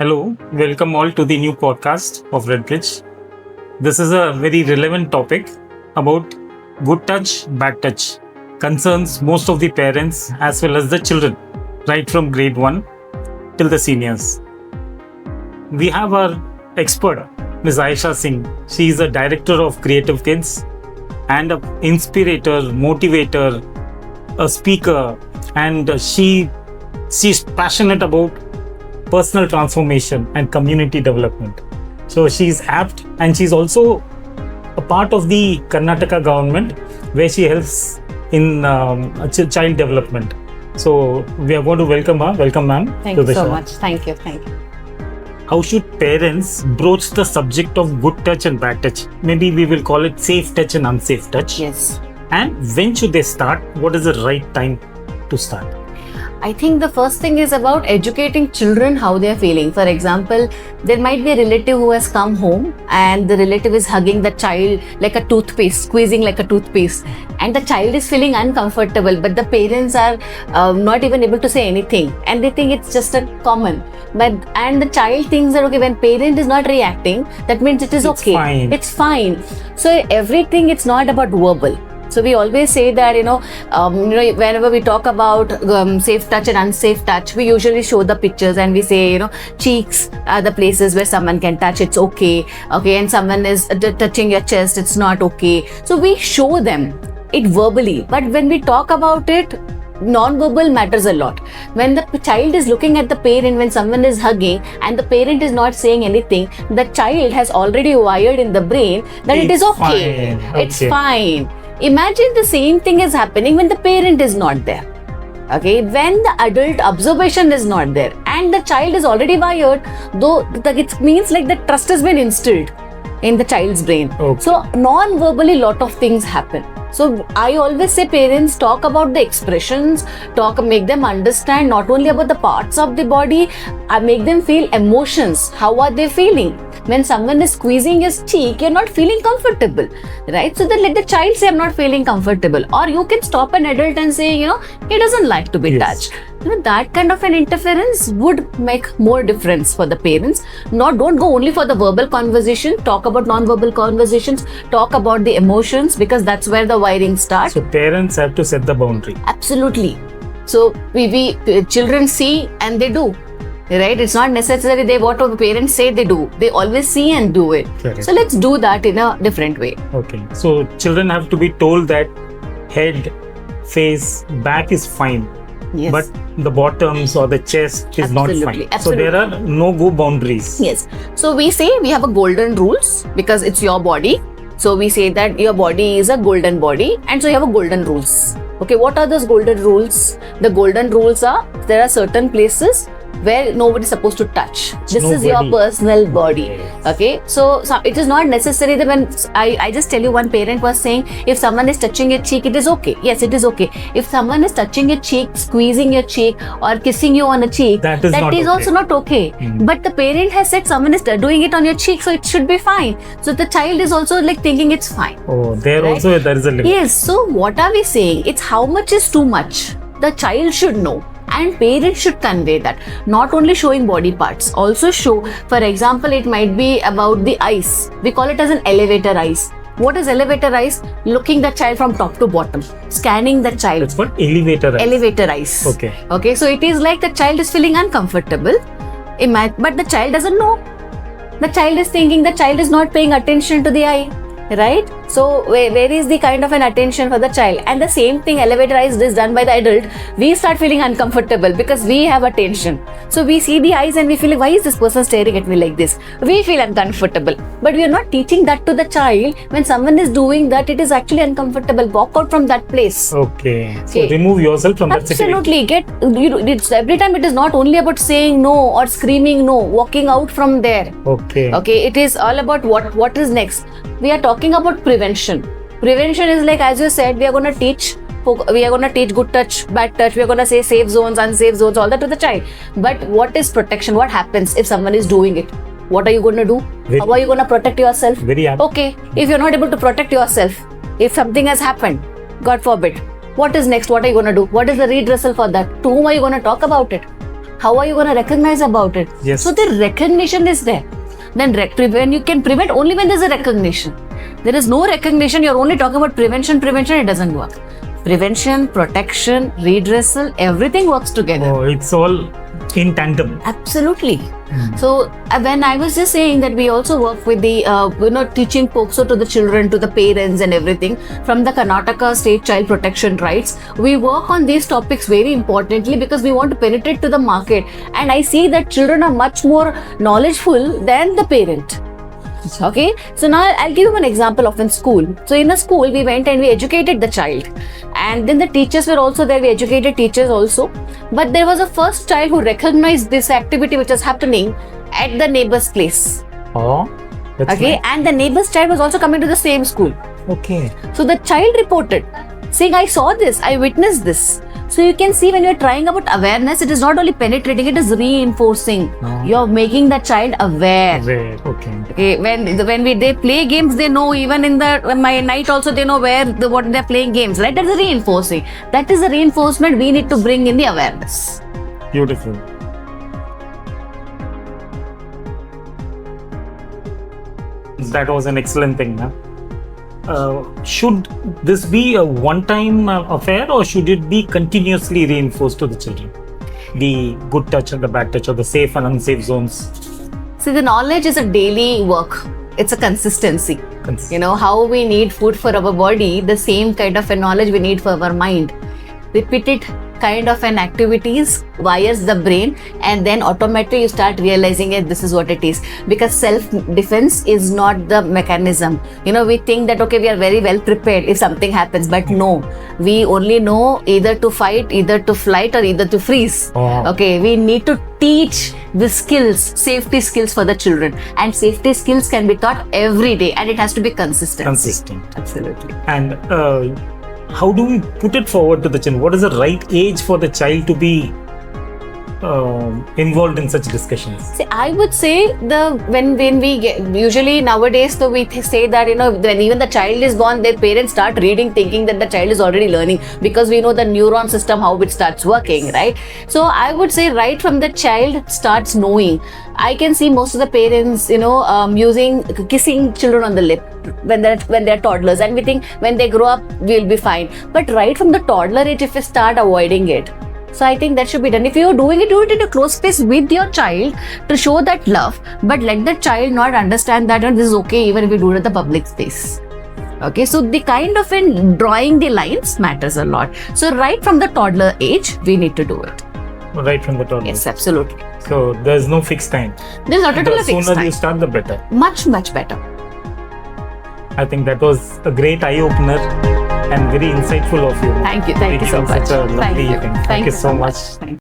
Hello, welcome all to the new podcast of Redbridge. This is a very relevant topic about good touch, bad touch. Concerns most of the parents as well as the children, right from grade 1 till the seniors. We have our expert, Ms. Aisha Singh. She is a director of Creative Kids and an inspirator, motivator, a speaker, and she's passionate about personal transformation and community development. So she's apt, and she's also a part of the Karnataka government where she helps in child development. So we are going to welcome her. Welcome, ma'am. Thank you so much. Thank you. How should parents broach the subject of good touch and bad touch? Maybe we will call it safe touch and unsafe touch. Yes. And when should they start? What is the right time to start? I think the first thing is about educating children how they are feeling. For example, there might be a relative who has come home and the relative is hugging the child like a toothpaste, squeezing like a toothpaste, and the child is feeling uncomfortable, but the parents are not even able to say anything, and they think it's just a common. And the child thinks that okay, when parent is not reacting, that means it is okay. Fine. It's fine. So everything, it's not about verbal. So we always say that, whenever we talk about safe touch and unsafe touch, we usually show the pictures and we say, cheeks are the places where someone can touch, it's okay, and someone is touching your chest, it's not okay. So we show them it verbally, but when we talk about it, non-verbal matters a lot. When the child is looking at the parent, when someone is hugging and the parent is not saying anything, the child has already wired in the brain that it is okay. It's fine. Imagine the same thing is happening when the parent is not there. Okay, when the adult observation is not there and the child is already wired, though it means like the trust has been instilled in the child's brain. Okay. So non-verbally lot of things happen. So I always say parents talk about the expressions, make them understand not only about the parts of the body, make them feel emotions. How are they feeling? When someone is squeezing his cheek, you're not feeling comfortable, right? So then let the child say, I'm not feeling comfortable. Or you can stop an adult and say, he doesn't like to be touched. That kind of an interference would make more difference for the parents. Don't go only for the verbal conversation. Talk about non-verbal conversations. Talk about the emotions, because that's where the wiring starts. So parents have to set the boundary. Absolutely. So we children see and they do. Right? It's not necessary what the parents say they do. They always see and do it. Correct. So let's do that in a different way. Okay. So children have to be told that head, face, back is fine. Yes. But the bottoms or the chest is not fine. Absolutely. So there are no-go boundaries. Yes. So we say we have a golden rules because it's your body. So we say that your body is a golden body, and so you have a golden rules. Okay, what are those golden rules? The golden rules are there are certain places where nobody is supposed to touch. This is your personal body. Yes. Okay, so it is not necessary that when I just tell you, one parent was saying if someone is touching your cheek, it is okay. Yes, it is okay. If someone is touching your cheek, squeezing your cheek, or kissing you on a cheek, that is also not okay. But the parent has said someone is doing it on your cheek, so it should be fine. So the child is also like thinking it's fine. Oh, there right? Also there is a limit. Yes. So what are we saying? It's how much is too much. The child should know. And parents should convey that. Not only showing body parts, also show, for example, it might be about the eyes. We call it as an elevator eyes. What is elevator eyes? Looking the child from top to bottom, scanning the child. That's what elevator eyes. Elevator eyes. Okay. So it is like the child is feeling uncomfortable, but the child doesn't know. The child is thinking the child is not paying attention to the eye. Right? So where is the kind of an attention for the child? And the same thing, elevator eyes is done by the adult. We start feeling uncomfortable because we have attention. So we see the eyes and we feel like, why is this person staring at me like this? We feel uncomfortable. But we are not teaching that to the child. When someone is doing that, it is actually uncomfortable. Walk out from that place. Okay. So remove yourself from that situation. Absolutely. Every time it is not only about saying no or screaming no, walking out from there. Okay. It is all about what is next. We are talking about prevention. Prevention is like, as you said, we are going to teach good touch, bad touch. We are going to say safe zones, unsafe zones, all that to the child. But what is protection? What happens if someone is doing it? What are you going to do? How are you going to protect yourself? Okay. If you're not able to protect yourself, if something has happened, God forbid, what is next? What are you going to do? What is the redressal for that? To whom are you going to talk about it? how are you going to recognize about it? Yes. So the recognition is there. Then when you can prevent only when there's a recognition. There is no recognition, you're only talking about prevention, it doesn't work. Prevention, protection, redressal, everything works together. Oh, it's all in tandem. Absolutely. So when I was just saying that we also work with the teaching POCSO to the children, to the parents and everything from the Karnataka State Child Protection Rights, we work on these topics very importantly because we want to penetrate to the market, and I see that children are much more knowledgeful than the parent. Okay, so now I'll give you an example of in school. So in a school, we went and we educated the child, and then the teachers were also there. We educated teachers also, but there was a first child who recognized this activity which was happening at the neighbor's place. Oh, that's Okay, nice. and the neighbor's child was also coming to the same school. Okay. So the child reported, saying, "I saw this, I witnessed this." So you can see when you're trying about awareness, it is not only penetrating, it is reinforcing. Oh. You're making the child aware. Okay. Okay, when they play games, they know, even in my night also they know what they're playing games, right? That's the reinforcing. That is the reinforcement we need to bring in the awareness. Beautiful. That was an excellent thing, ma'am. Should this be a one-time affair, or should it be continuously reinforced to the children? The good touch and the bad touch, or the safe and unsafe zones? See, the knowledge is a daily work. It's a consistency. You know, how we need food for our body, the same kind of a knowledge we need for our mind. Repeated kind of an activities wires the brain, and then automatically you start realizing it, this is what it is. Because self-defense is not the mechanism. You know, we think that, okay, we are very well prepared if something happens, but no. We only know either to fight, either to flight, or either to freeze. Oh. Okay, we need to teach the skills, safety skills for the children. And safety skills can be taught every day, and it has to be consistent. Absolutely. And how do we put it forward to the children? What is the right age for the child to be involved in such discussions? See, I would say when we get, usually nowadays, so we say that, you know, when even the child is born, their parents start reading thinking that the child is already learning, because we know the neuron system, how it starts working, right? So I would say right from the child starts knowing. I can see most of the parents, you know, kissing children on the lip when they're toddlers, and we think when they grow up we'll be fine. But right from the toddler age, if we start avoiding it, so I think that should be done. If you're doing it, do it in a close space with your child to show that love, but let the child not understand that this is okay even if you do it at the public space. Okay, so the kind of in drawing the lines matters a lot. So right from the toddler age, we need to do it. Right from the toddler. Yes, absolutely. So there's no fixed time. There's not at all a The fixed sooner time. you start, the better. Much, much better. I think that was a great eye-opener and very insightful of you. Thank you so much. Such a lovely thing. Thank you so much. Thank you.